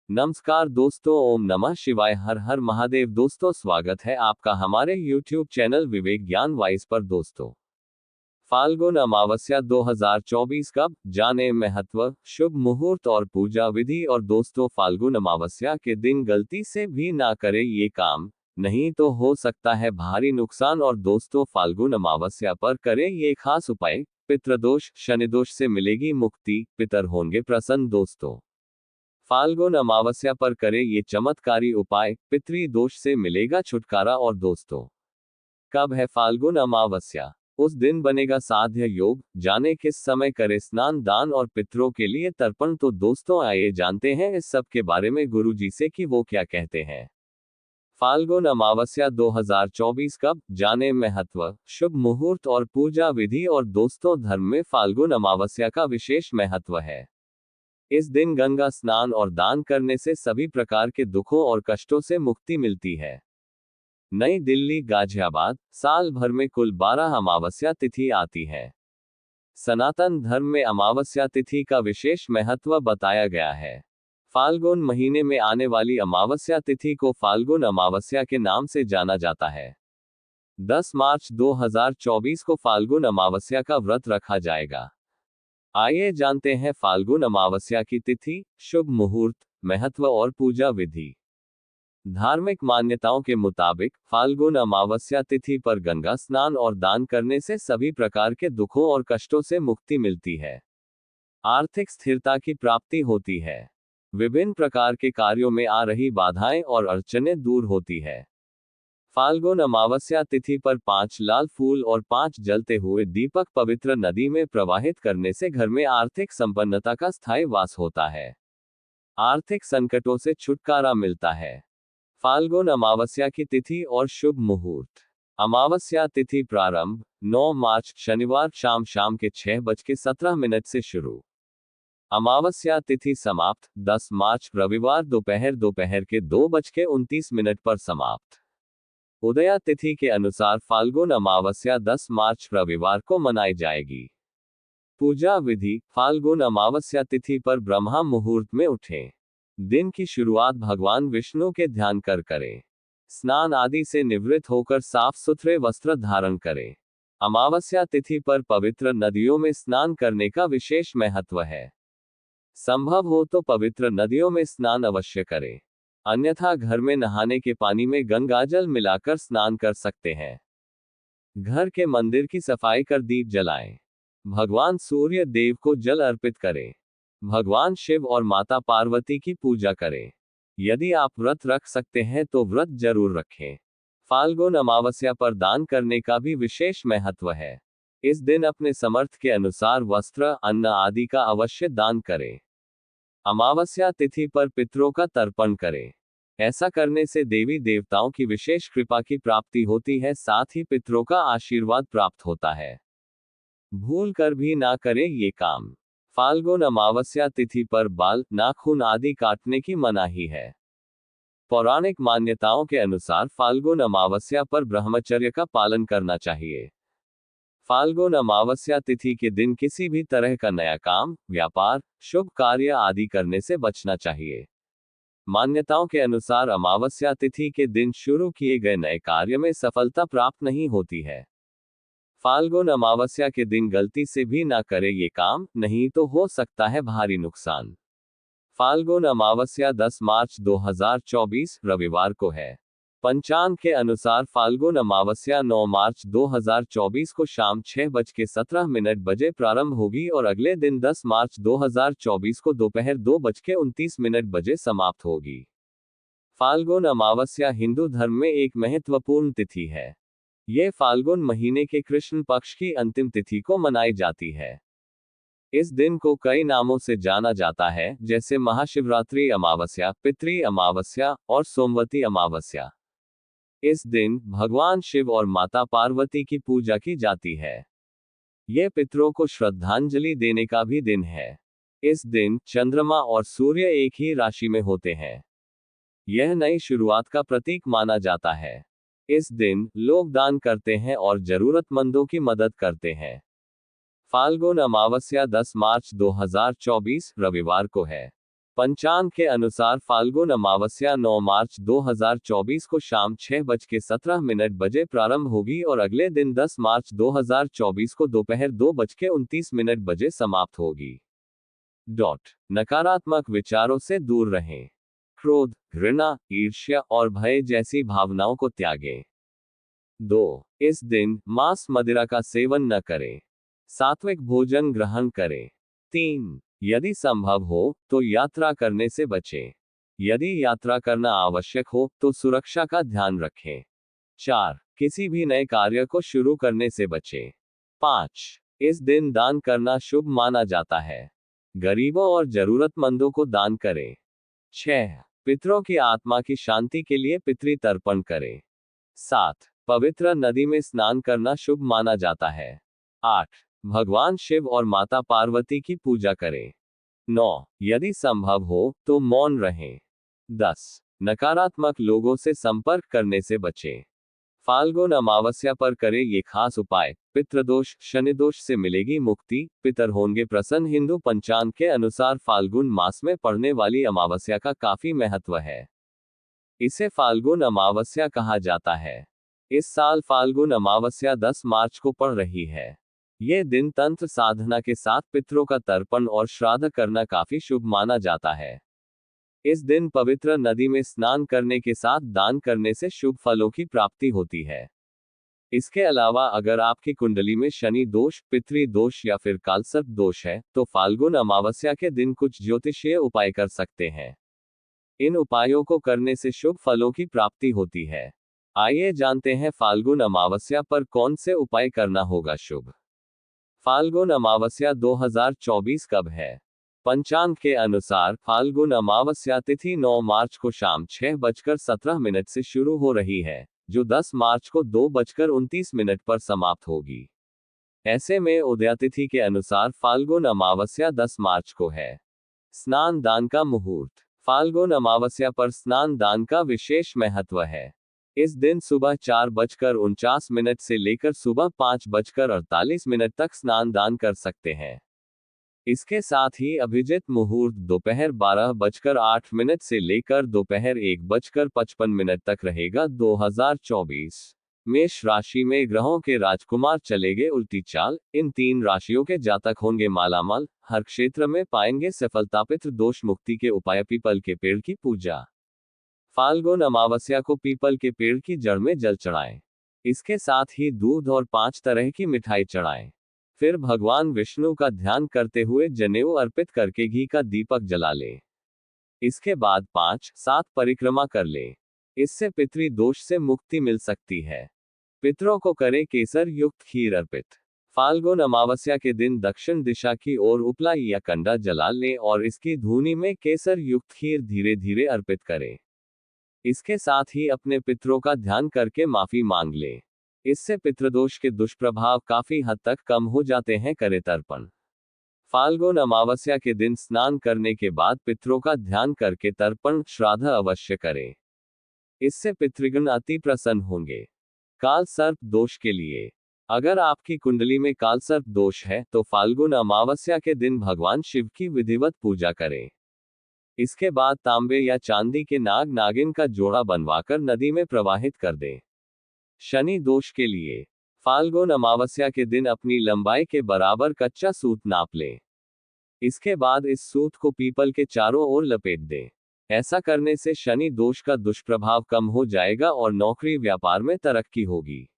नमस्कार दोस्तों, ओम नमः शिवाय, हर हर महादेव। दोस्तों, स्वागत है आपका हमारे YouTube चैनल विवेक ज्ञान वाइस पर। दोस्तों, फाल्गुन अमावस्या 2024 कब, जाने महत्व, शुभ मुहूर्त और पूजा विधि। और दोस्तों, फाल्गुन अमावस्या के दिन गलती से भी ना करें ये काम, नहीं तो हो सकता है भारी नुकसान। और दोस्तों, फाल्गुन अमावस्या पर करें ये खास उपाय, पितृदोष शनिदोष से मिलेगी मुक्ति, पितर होंगे प्रसन्न। दोस्तों, फाल्गुन अमावस्या पर करें ये चमत्कारी उपाय, पितृ दोष से मिलेगा छुटकारा। और दोस्तों, कब है फाल्गुन अमावस्या? उस दिन बनेगा साध्य योग, जाने किस समय करे स्नान दान और पितरों के लिए तर्पण। तो दोस्तों, आइए जानते हैं इस सब के बारे में गुरु जी से कि वो क्या कहते हैं। फाल्गुन अमावस्या 2024 कब, जाने महत्व, शुभ मुहूर्त और पूजा विधि। और दोस्तों, धर्म में फाल्गुन अमावस्या का विशेष महत्व है। इस दिन गंगा स्नान और दान करने से सभी प्रकार के दुखों और कष्टों से मुक्ति मिलती है। नई दिल्ली गाजियाबाद, साल भर में कुल 12 अमावस्या तिथि आती है। सनातन धर्म में अमावस्या तिथि का विशेष महत्व बताया गया है। फाल्गुन महीने में आने वाली अमावस्या तिथि को फाल्गुन अमावस्या के नाम से जाना जाता है। 10 मार्च 2024 को फाल्गुन अमावस्या का व्रत रखा जाएगा। आइए जानते हैं फाल्गुन अमावस्या की तिथि, शुभ मुहूर्त, महत्व और पूजा विधि। धार्मिक मान्यताओं के मुताबिक फाल्गुन अमावस्या तिथि पर गंगा स्नान और दान करने से सभी प्रकार के दुखों और कष्टों से मुक्ति मिलती है। आर्थिक स्थिरता की प्राप्ति होती है। विभिन्न प्रकार के कार्यों में आ रही बाधाएं और अड़चनें दूर होती है। फाल्गुन अमावस्या तिथि पर 5 लाल फूल और 5 जलते हुए दीपक पवित्र नदी में प्रवाहित करने से घर में आर्थिक संपन्नता का स्थायी वास होता है। आर्थिक संकटों से छुटकारा मिलता है। फाल्गुन अमावस्या की तिथि और शुभ मुहूर्त। अमावस्या तिथि प्रारंभ 9 मार्च शनिवार शाम के 6:17 से शुरू। अमावस्या तिथि समाप्त 10 मार्च रविवार दोपहर के 2:29 पर समाप्त। उदया तिथि के अनुसार फाल्गुन अमावस्या 10 मार्च रविवार को मनाई जाएगी। पूजा विधि। फाल्गुन अमावस्या तिथि पर ब्रह्मा मुहूर्त में उठें। दिन की शुरुआत भगवान विष्णु के ध्यान कर करें। स्नान आदि से निवृत्त होकर साफ सुथरे वस्त्र धारण करें। अमावस्या तिथि पर पवित्र नदियों में स्नान करने का विशेष महत्व है। संभव हो तो पवित्र नदियों में स्नान अवश्य करें, अन्यथा घर में नहाने के पानी में गंगाजल मिलाकर स्नान कर सकते हैं। घर के मंदिर की सफाई कर दीप जलाएं। भगवान सूर्य देव को जल अर्पित करें। भगवान शिव और माता पार्वती की पूजा करें। यदि आप व्रत रख सकते हैं तो व्रत जरूर रखें। फाल्गुन अमावस्या पर दान करने का भी विशेष महत्व है। इस दिन अपने समर्थ के अनुसार वस्त्र अन्न आदि का अवश्य दान करें। अमावस्या तिथि पर पितरों का तर्पण करें। ऐसा करने से देवी देवताओं की विशेष कृपा की प्राप्ति होती है, साथ ही पितरों का आशीर्वाद प्राप्त होता है। भूल कर भी ना करें ये काम। फाल्गुन अमावस्या तिथि पर बाल नाखून आदि काटने की मनाही है। पौराणिक मान्यताओं के अनुसार फाल्गुन अमावस्या पर ब्रह्मचर्य का पालन करना चाहिए। फाल्गुन अमावस्या तिथि के दिन किसी भी तरह का नया काम, व्यापार, शुभ कार्य आदि करने से बचना चाहिए। मान्यताओं के अनुसार अमावस्या तिथि के दिन शुरू किए गए नए कार्य में सफलता प्राप्त नहीं होती है। फाल्गुन अमावस्या के दिन गलती से भी ना करें ये काम, नहीं तो हो सकता है भारी नुकसान। फाल्गुन अमावस्या 10 मार्च 2024 रविवार को है। पंचांग के अनुसार फाल्गुन अमावस्या 9 मार्च 2024 को शाम 6:17 बजे प्रारंभ होगी और अगले दिन 10 मार्च 2024 को दोपहर 2:29 बजे समाप्त होगी। फाल्गुन अमावस्या हिंदू धर्म में एक महत्वपूर्ण तिथि है। यह फाल्गुन महीने के कृष्ण पक्ष की अंतिम तिथि को मनाई जाती है। इस दिन को कई नामों से जाना जाता है, जैसे महाशिवरात्रि अमावस्या, पितृ अमावस्या और सोमवती अमावस्या। इस दिन भगवान शिव और माता पार्वती की पूजा की जाती है। यह पितरों को श्रद्धांजलि देने का भी दिन है। इस दिन चंद्रमा और सूर्य एक ही राशि में होते हैं। यह नई शुरुआत का प्रतीक माना जाता है। इस दिन लोग दान करते हैं और जरूरतमंदों की मदद करते हैं। फाल्गुन अमावस्या 10 मार्च 2024 रविवार को है। पंचांग के अनुसार फाल्गुन अमावस्या 9 मार्च 2024 को शाम 6:17 बजे प्रारंभ होगी और अगले दिन 10 मार्च 2024 को दोपहर 2:29 बजे समाप्त होगी। नकारात्मक विचारों से दूर रहें। क्रोध, घृणा, ईर्ष्या और भय जैसी भावनाओं को त्यागें। 2. इस दिन मांस मदिरा का सेवन न करें। सात्विक भोजन ग्रहण करें। 3. यदि संभव हो तो यात्रा करने से बचें। यदि यात्रा करना आवश्यक हो तो सुरक्षा का ध्यान रखें। 4. किसी भी नए कार्य को शुरू करने से बचें। 5. इस दिन दान करना शुभ माना जाता है। गरीबों और जरूरतमंदों को दान करें। 6. पितरों की आत्मा की शांति के लिए पितृ तर्पण करें। 7. पवित्र नदी में स्नान करना शुभ माना जाता है। 8. भगवान शिव और माता पार्वती की पूजा करें। 9. यदि संभव हो तो मौन रहें। 10. नकारात्मक लोगों से संपर्क करने से बचें। फाल्गुन अमावस्या पर करें ये खास उपाय, पितृदोष, शनिदोष से मिलेगी मुक्ति, पितर होंगे प्रसन्न। हिंदू पंचांग के अनुसार फाल्गुन मास में पड़ने वाली अमावस्या का काफी महत्व है। इसे फाल्गुन अमावस्या कहा जाता है। इस साल फाल्गुन अमावस्या 10 मार्च को पड़ रही है। ये दिन तंत्र साधना के साथ पितरों का तर्पण और श्राद्ध करना काफी शुभ माना जाता है। इस दिन पवित्र नदी में स्नान करने के साथ दान करने से शुभ फलों की प्राप्ति होती है। इसके अलावा अगर आपकी कुंडली में शनि दोष, पितृ दोष या फिर कालसर्प दोष है तो फाल्गुन अमावस्या के दिन कुछ ज्योतिषीय उपाय कर सकते हैं। इन उपायों को करने से शुभ फलों की प्राप्ति होती है। आइए जानते हैं फाल्गुन अमावस्या पर कौन से उपाय करना होगा शुभ। फाल्गुन अमावस्या 2024 कब है? पंचांग के अनुसार फाल्गुन अमावस्या तिथि 9 मार्च को शाम 6:17 से शुरू हो रही है, जो 10 मार्च को 2:29 पर समाप्त होगी। ऐसे में उदया तिथि के अनुसार फाल्गुन अमावस्या 10 मार्च को है। स्नान दान का मुहूर्त। फाल्गुन अमावस्या पर स्नान दान का विशेष महत्व है। इस दिन सुबह 4:49 से लेकर सुबह 5:48 तक स्नान दान कर सकते हैं। इसके साथ ही अभिजित मुहूर्त दोपहर 12:08 से लेकर दोपहर 1:55 तक रहेगा। 2024 मेष राशि में ग्रहों के राजकुमार चलेंगे उल्टी चाल। इन 3 राशियों के जातक होंगे मालामाल, हर क्षेत्र में पाएंगे सफलता। पितृ दोष मुक्ति के उपाय, पीपल के पेड़ की पूजा। फाल्गुन अमावस्या को पीपल के पेड़ की जड़ में जल चढ़ाएं। इसके साथ ही दूध और 5 तरह की मिठाई चढ़ाएं। फिर भगवान विष्णु का ध्यान करते हुए जनेऊ अर्पित करके घी का दीपक जला लें। इसके बाद 5-7 परिक्रमा कर लें। इससे पितृ दोष से मुक्ति मिल सकती है। पितरों को करें केसर युक्त खीर अर्पित। फाल्गुन अमावस्या के दिन दक्षिण दिशा की ओर उपला या कंडा जला लें और इसकी धूनी में केसर युक्त खीर धीरे धीरे अर्पित करें। इसके साथ ही अपने पितरों का ध्यान करके माफी मांग लें। इससे पितृदोष के दुष्प्रभाव काफी हद तक कम हो जाते हैं। करें तर्पण। फाल्गुन अमावस्या के दिन स्नान करने के बाद पितरों का ध्यान करके तर्पण श्राद्ध अवश्य करें। इससे पितृगण अति प्रसन्न होंगे। काल सर्प दोष के लिए। अगर आपकी कुंडली में काल सर्प दोष है तो फाल्गुन अमावस्या के दिन भगवान शिव की विधिवत पूजा करें। इसके बाद तांबे या चांदी के नाग नागिन का जोड़ा बनवाकर नदी में प्रवाहित कर दें। शनि दोष के लिए। फाल्गुन अमावस्या के दिन अपनी लंबाई के बराबर कच्चा सूत नाप लें। इसके बाद इस सूत को पीपल के चारों ओर लपेट दें। ऐसा करने से शनि दोष का दुष्प्रभाव कम हो जाएगा और नौकरी व्यापार में तरक्की होगी।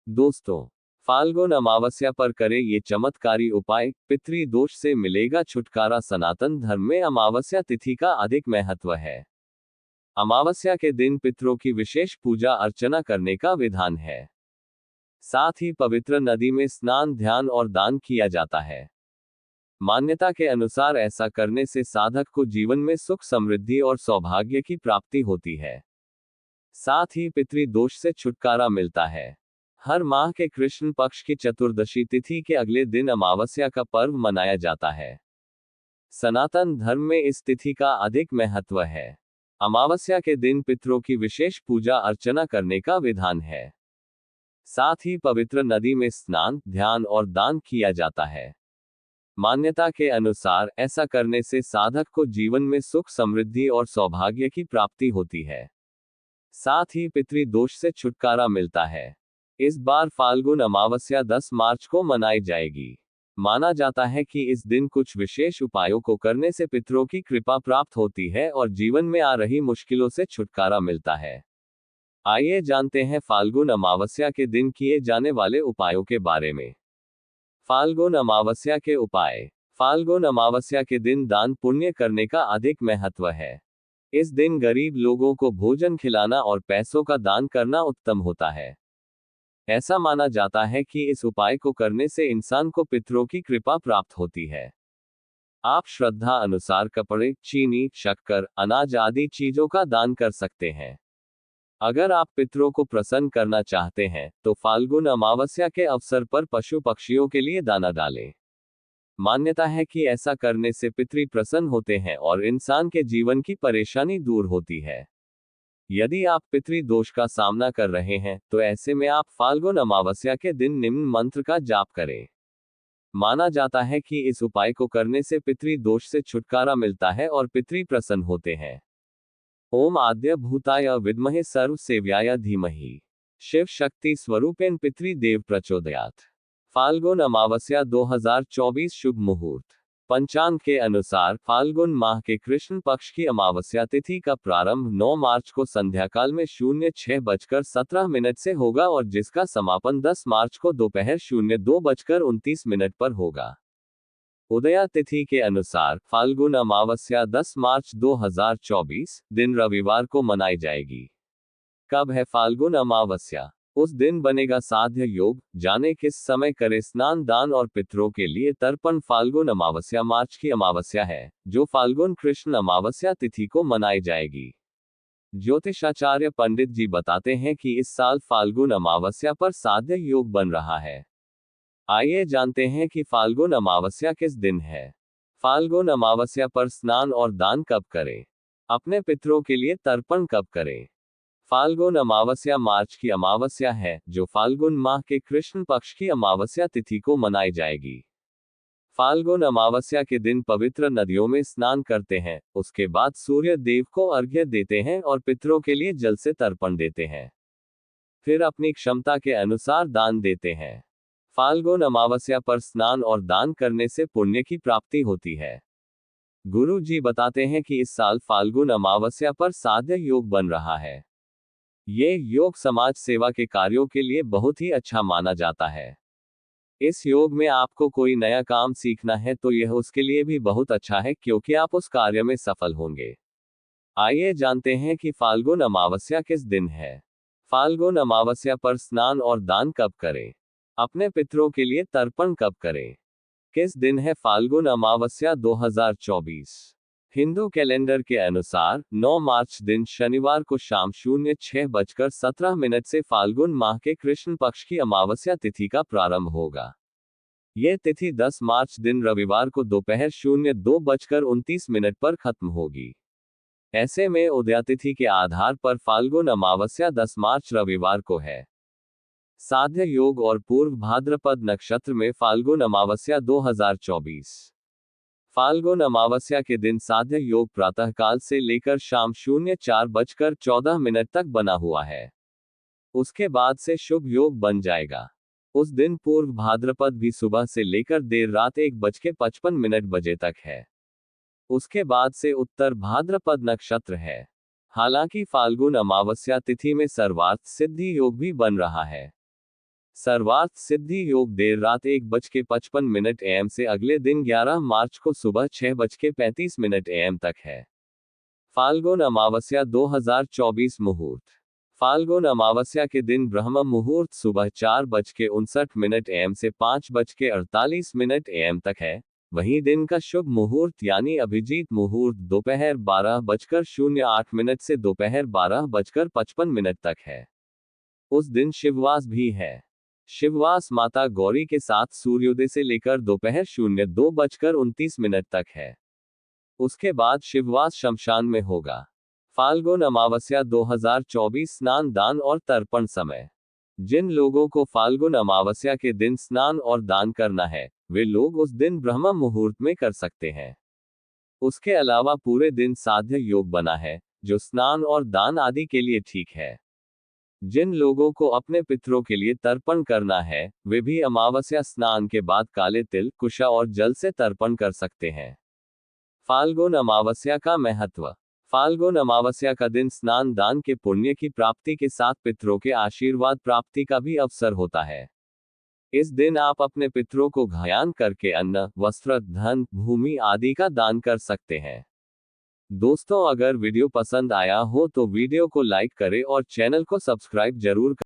दोस्तों, फाल्गुन अमावस्या पर करें ये चमत्कारी उपाय, पितृ दोष से मिलेगा छुटकारा। सनातन धर्म में अमावस्या तिथि का अधिक महत्व है। अमावस्या के दिन पितरों की विशेष पूजा अर्चना करने का विधान है। साथ ही पवित्र नदी में स्नान, ध्यान और दान किया जाता है। मान्यता के अनुसार ऐसा करने से साधक को जीवन में सुख, समृद्धि और सौभाग्य की प्राप्ति होती है। साथ ही पितृ दोष से छुटकारा मिलता है। हर माह के कृष्ण पक्ष की चतुर्दशी तिथि के अगले दिन अमावस्या का पर्व मनाया जाता है। सनातन धर्म में इस तिथि का अधिक महत्व है। अमावस्या के दिन पितरों की विशेष पूजा अर्चना करने का विधान है। साथ ही पवित्र नदी में स्नान, ध्यान और दान किया जाता है। मान्यता के अनुसार ऐसा करने से साधक को जीवन में सुख समृद्धि और सौभाग्य की प्राप्ति होती है। साथ ही पितृदोष से छुटकारा मिलता है। इस बार फाल्गुन अमावस्या 10 मार्च को मनाई जाएगी। माना जाता है कि इस दिन कुछ विशेष उपायों को करने से पितरों की कृपा प्राप्त होती है और जीवन में आ रही मुश्किलों से छुटकारा मिलता है। आइए जानते हैं फाल्गुन अमावस्या के दिन किए जाने वाले उपायों के बारे में। फाल्गुन अमावस्या के उपाय। फाल्गुन अमावस्या के दिन दान पुण्य करने का अधिक महत्व है। इस दिन गरीब लोगों को भोजन खिलाना और पैसों का दान करना उत्तम होता है। ऐसा माना जाता है कि इस उपाय को करने से इंसान को पितरों की कृपा प्राप्त होती है। आप श्रद्धा अनुसार कपड़े, चीनी, शक्कर, अनाज आदि चीजों का दान कर सकते हैं। अगर आप पितरों को प्रसन्न करना चाहते हैं तो फाल्गुन अमावस्या के अवसर पर पशु पक्षियों के लिए दाना डालें। मान्यता है कि ऐसा करने से पितृ प्रसन्न होते हैं और इंसान के जीवन की परेशानी दूर होती है। यदि आप पितृदोष का सामना कर रहे हैं तो ऐसे में आप फाल्गुन अमावस्या के दिन निम्न मंत्र का जाप करें। माना जाता है कि इस उपाय को करने से पितृदोष से छुटकारा मिलता है और पितृ प्रसन्न होते हैं। ओम आद्य भूताय विद्महे सर्व सेव्याय धीमहि शिव शक्ति स्वरूपेण पितृदेव प्रचोदयात्। फाल्गुन अमावस्या 2024 शुभ मुहूर्त। पंचांग के अनुसार फाल्गुन माह के कृष्ण पक्ष की अमावस्या तिथि का प्रारंभ 9 मार्च को संध्याकाल में 06:17 से होगा और जिसका समापन 10 मार्च को दोपहर 02:29 पर होगा। उदया तिथि के अनुसार फाल्गुन अमावस्या 10 मार्च 2024 दिन रविवार को मनाई जाएगी। कब है फाल्गुन अमावस्या? उस दिन बनेगा साध्य योग। जाने किस समय करे स्नान दान और पितरों के लिए तर्पण। फाल्गुन अमावस्या मार्च की अमावस्या है, जो फाल्गुन कृष्ण अमावस्या तिथि को मनाई जाएगी। ज्योतिषाचार्य पंडित जी बताते हैं कि इस साल फाल्गुन अमावस्या पर साध्य योग बन रहा है। आइए जानते हैं कि फाल्गुन अमावस्या किस दिन है। फाल्गुन अमावस्या पर स्नान और दान कब करें? अपने पितरों के लिए तर्पण कब करें? फाल्गुन अमावस्या मार्च की अमावस्या है, जो फाल्गुन माह के कृष्ण पक्ष की अमावस्या तिथि को मनाई जाएगी। फाल्गुन अमावस्या के दिन पवित्र नदियों में स्नान करते हैं, उसके बाद सूर्य देव को अर्घ्य देते हैं और पितरों के लिए जल से तर्पण देते हैं। फिर अपनी क्षमता के अनुसार दान देते हैं। फाल्गुन अमावस्या पर स्नान और दान करने से पुण्य की प्राप्ति होती है। गुरु जी बताते हैं कि इस साल फाल्गुन अमावस्या पर साध्य योग बन रहा है। ये योग समाज सेवा के कार्यों के लिए बहुत ही अच्छा माना जाता है। इस योग में आपको कोई नया काम सीखना है तो यह उसके लिए भी बहुत अच्छा है, क्योंकि आप उस कार्य में सफल होंगे। आइए जानते हैं कि फाल्गुन अमावस्या किस दिन है। फाल्गुन अमावस्या पर स्नान और दान कब करें? अपने पितरों के लिए तर्पण कब करें? किस दिन है फाल्गुन अमावस्या 2024? हिंदू कैलेंडर के अनुसार 9 मार्च दिन शनिवार को शाम 06:17 से फाल्गुन माह के कृष्ण पक्ष की अमावस्या तिथि का प्रारंभ होगा। यह तिथि 10 मार्च दिन रविवार को दोपहर 02:29 पर खत्म होगी। ऐसे में उदया तिथि के आधार पर फाल्गुन अमावस्या 10 मार्च रविवार को है। साध्य योग और पूर्व भाद्रपद नक्षत्र में फाल्गुन अमावस्या 2024। फाल्गुन अमावस्या के दिन साध्य योग प्रातःकाल से लेकर शाम 04:14 तक बना हुआ है। उसके बाद से शुभ योग बन जाएगा। उस दिन पूर्व भाद्रपद भी सुबह से लेकर देर रात 1:55 बजे तक है। उसके बाद से उत्तर भाद्रपद नक्षत्र है। हालांकि फाल्गुन अमावस्या तिथि में सर्वार्थ सिद्धि योग भी बन रहा है। सर्वार्थ सिद्धि योग देर रात 1:55 AM से अगले दिन 11 मार्च को सुबह 6:35 AM तक है। फाल्गुन अमावस्या 2024 मुहूर्त। फाल्गुन अमावस्या के दिन ब्रह्म मुहूर्त सुबह 4:59 AM से 5:48 AM तक है। वहीं दिन का शुभ मुहूर्त यानी अभिजीत मुहूर्त दोपहर 12:08 से दोपहर 12:55 तक है। उस दिन शिववास भी है। शिववास माता गौरी के साथ सूर्योदय से लेकर दोपहर 02:29 तक है। उसके बाद शिववास शमशान में होगा। फाल्गुन अमावस्या 2024 स्नान दान और तर्पण समय। जिन लोगों को फाल्गुन अमावस्या के दिन स्नान और दान करना है वे लोग उस दिन ब्रह्म मुहूर्त में कर सकते हैं। उसके अलावा पूरे दिन साध्य योग बना है, जो स्नान और दान आदि के लिए ठीक है। जिन लोगों को अपने पितरों के लिए तर्पण करना है, वे भी अमावस्या स्नान के बाद काले तिल, कुशा और जल से तर्पण कर सकते हैं। फाल्गुन अमावस्या का महत्व। फाल्गुन अमावस्या का दिन स्नान दान के पुण्य की प्राप्ति के साथ पितरों के आशीर्वाद प्राप्ति का भी अवसर होता है। इस दिन आप अपने पितरों को घयान करके अन्न, वस्त्र, धन, भूमि आदि का दान कर सकते हैं। दोस्तों, अगर वीडियो पसंद आया हो तो वीडियो को लाइक करें और चैनल को सब्सक्राइब जरूर करें।